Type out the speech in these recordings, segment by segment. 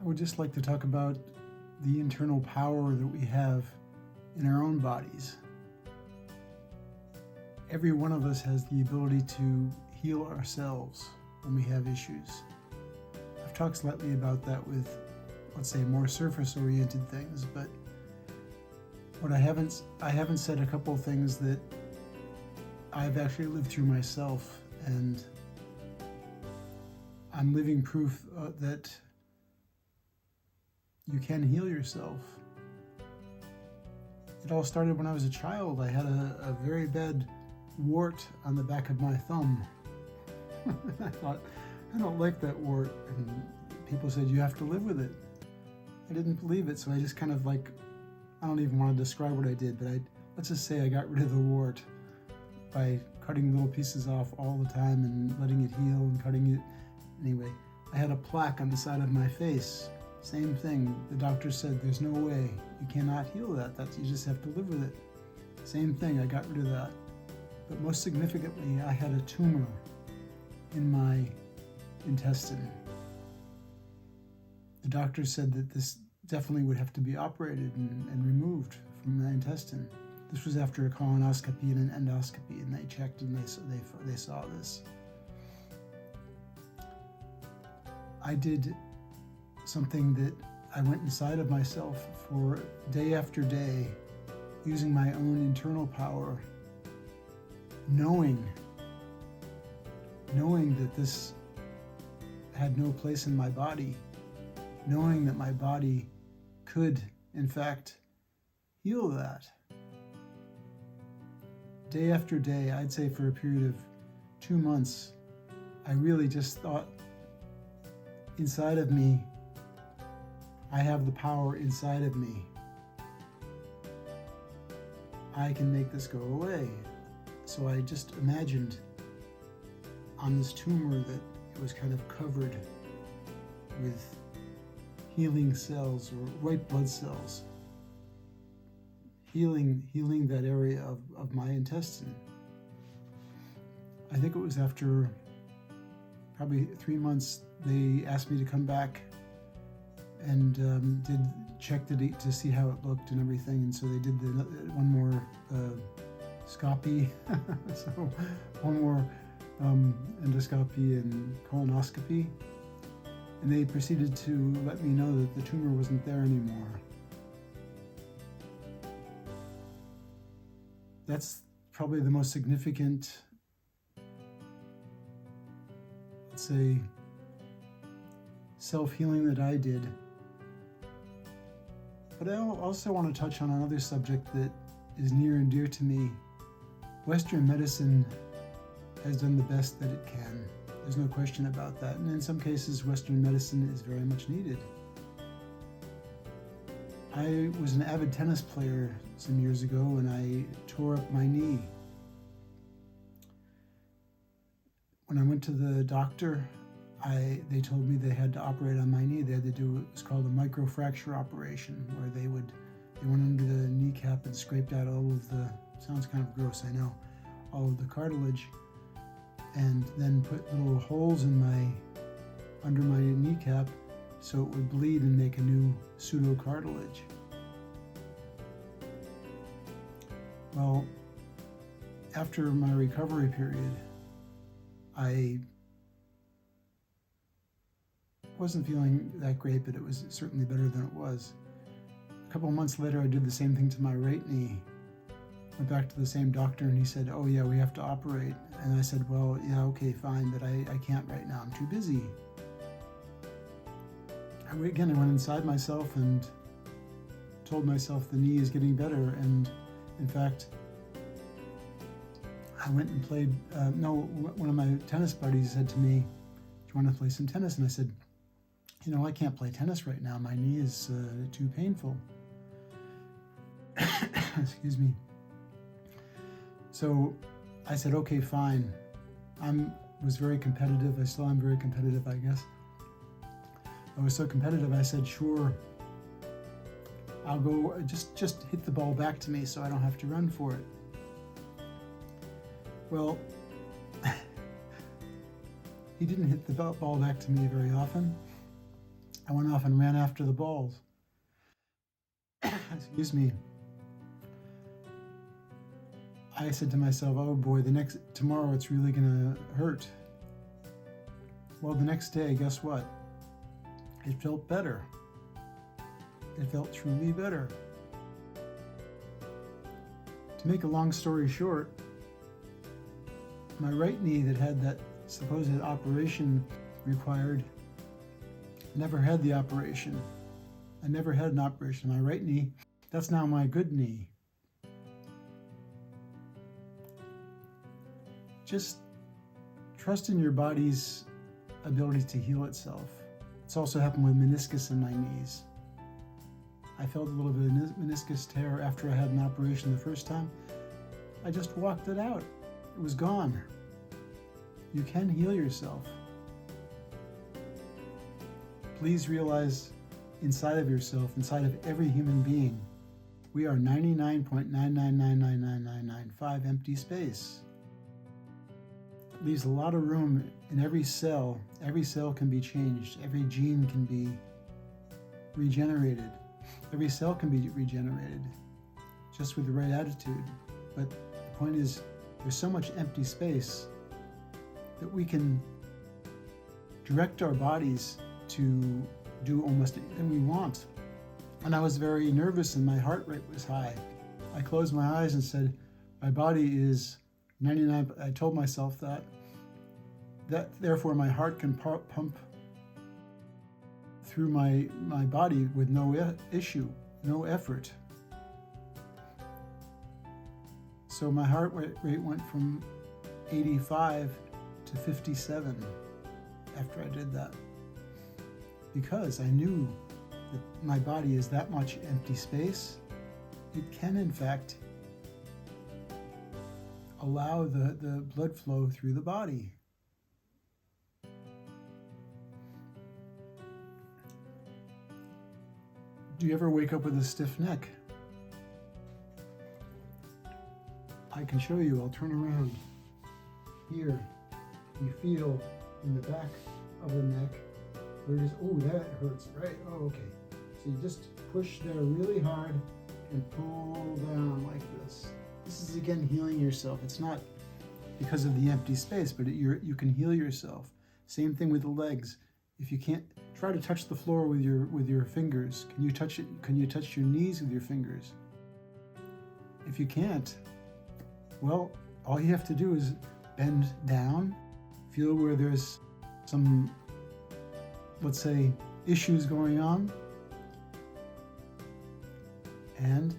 I would just like to talk about the internal power that we have in our own bodies. Every one of us has the ability to heal ourselves when we have issues. I've talked slightly about that with, let's say, more surface-oriented things, but what I haven't said a couple of things that I've actually lived through myself, and I'm living proof that you can heal yourself. It all started when I was a child. I had a very bad wart on the back of my thumb. I thought, I don't like that wart. And people said, you have to live with it. I didn't believe it, so I just kind of I don't even want to describe what I did, but let's just say I got rid of the wart by cutting little pieces off all the time and letting it heal and cutting it. Anyway, I had a plaque on the side of my face. Same thing. The doctor said, there's no way. You cannot heal that. You just have to live with it. Same thing. I got rid of that. But most significantly, I had a tumor in my intestine. The doctor said that this definitely would have to be operated and removed from my intestine. This was after a colonoscopy and an endoscopy, and they checked and they saw this. I did something that I went inside of myself for day after day, using my own internal power, knowing that this had no place in my body, knowing that my body could, in fact, heal that. Day after day, I'd say for a period of 2 months, I really just thought inside of me, I have the power inside of me. I can make this go away. So I just imagined on this tumor that it was kind of covered with healing cells or white blood cells, healing that area of my intestine. I think it was after probably 3 months, they asked me to come back and did check to see how it looked and everything. And so they did one more scopy, so one more endoscopy and colonoscopy. And they proceeded to let me know that the tumor wasn't there anymore. That's probably the most significant, let's say, self-healing that I did. But I also want to touch on another subject that is near and dear to me. Western medicine has done the best that it can. There's no question about that. And in some cases, Western medicine is very much needed. I was an avid tennis player some years ago, and I tore up my knee. When I went to the doctor, they told me they had to operate on my knee. They had to do what was called a microfracture operation, where they went under the kneecap and scraped out all of the, sounds kind of gross, I know, all of the cartilage, and then put little holes under my kneecap so it would bleed and make a new pseudocartilage. Well, after my recovery period, I wasn't feeling that great, but it was certainly better than it was. A couple of months later, I did the same thing to my right knee. Went back to the same doctor, and he said, oh yeah, we have to operate. And I said, well, yeah, okay, fine, but I can't right now. I'm too busy. I went inside myself and told myself the knee is getting better. And in fact, I went and played, one of my tennis buddies said to me, do you want to play some tennis? And I said, I can't play tennis right now. My knee is too painful. Excuse me. So I said, okay, fine. Was very competitive. I still am very competitive, I guess. I was so competitive, I said, sure, I'll go, just hit the ball back to me so I don't have to run for it. Well, he didn't hit the ball back to me very often. I went off and ran after the balls. Excuse me. I said to myself, oh boy, tomorrow it's really gonna hurt. Well, the next day, guess what? It felt better. It felt truly better. To make a long story short, my right knee that had that supposed operation required never had the operation. I never had an operation. My right knee, that's now my good knee. Just trust in your body's ability to heal itself. It's also happened with meniscus in my knees. I felt a little bit of meniscus tear after I had an operation the first time. I just walked it out. It was gone. You can heal yourself. Please realize inside of yourself, inside of every human being, we are 99.9999995 empty space. It leaves a lot of room in every cell. Every cell can be changed. Every gene can be regenerated. Every cell can be regenerated just with the right attitude. But the point is, there's so much empty space that we can direct our bodies to do almost anything we want. And I was very nervous and my heart rate was high. I closed my eyes and said, my body is 99, I told myself that therefore my heart can pump through my body with no issue, no effort. So my heart rate went from 85 to 57 after I did that, because I knew that my body is that much empty space. It can, in fact, allow the blood flow through the body. Do you ever wake up with a stiff neck? I can show you. I'll turn around. Here, you feel in the back of the neck where it is. Oh, that hurts, right? Oh, okay. So you just push there really hard and pull down like this. This is again healing yourself. It's not because of the empty space, but you can heal yourself. Same thing with the legs. If you can't, try to touch the floor with your fingers. Can you touch it? Can you touch your knees with your fingers? If you can't, well, all you have to do is bend down, feel where there's some, let's say, issues going on, and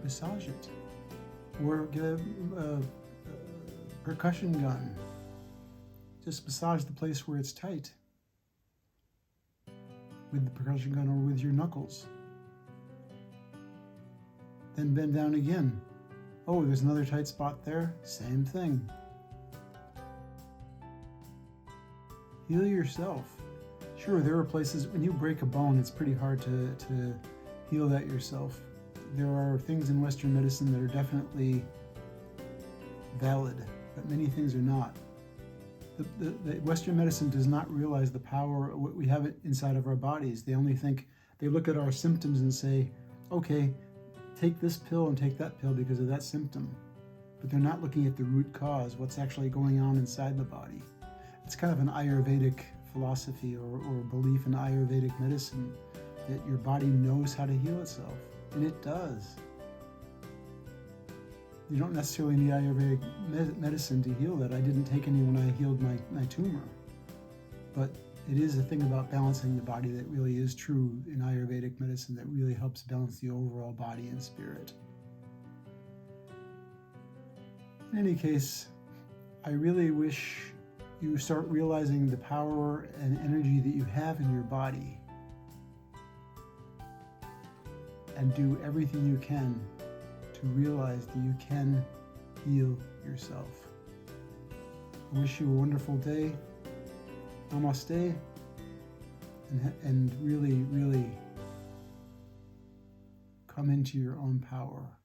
massage it. Or get a percussion gun. Just massage the place where it's tight with the percussion gun or with your knuckles. Then bend down again. Oh, there's another tight spot there. Same thing. Heal yourself. Sure, there are places, when you break a bone, it's pretty hard to heal that yourself. There are things in Western medicine that are definitely valid, but many things are not. The Western medicine does not realize the power of what we have inside of our bodies. They only think, they look at our symptoms and say, okay, take this pill and take that pill because of that symptom. But they're not looking at the root cause, what's actually going on inside the body. It's kind of an Ayurvedic philosophy or belief in Ayurvedic medicine that your body knows how to heal itself, and it does. You don't necessarily need Ayurvedic medicine to heal that. I didn't take any when I healed my tumor. But it is a thing about balancing the body that really is true in Ayurvedic medicine, that really helps balance the overall body and spirit. In any case, I really wish you start realizing the power and energy that you have in your body and do everything you can to realize that you can heal yourself. I wish you a wonderful day. Namaste. And really, really come into your own power.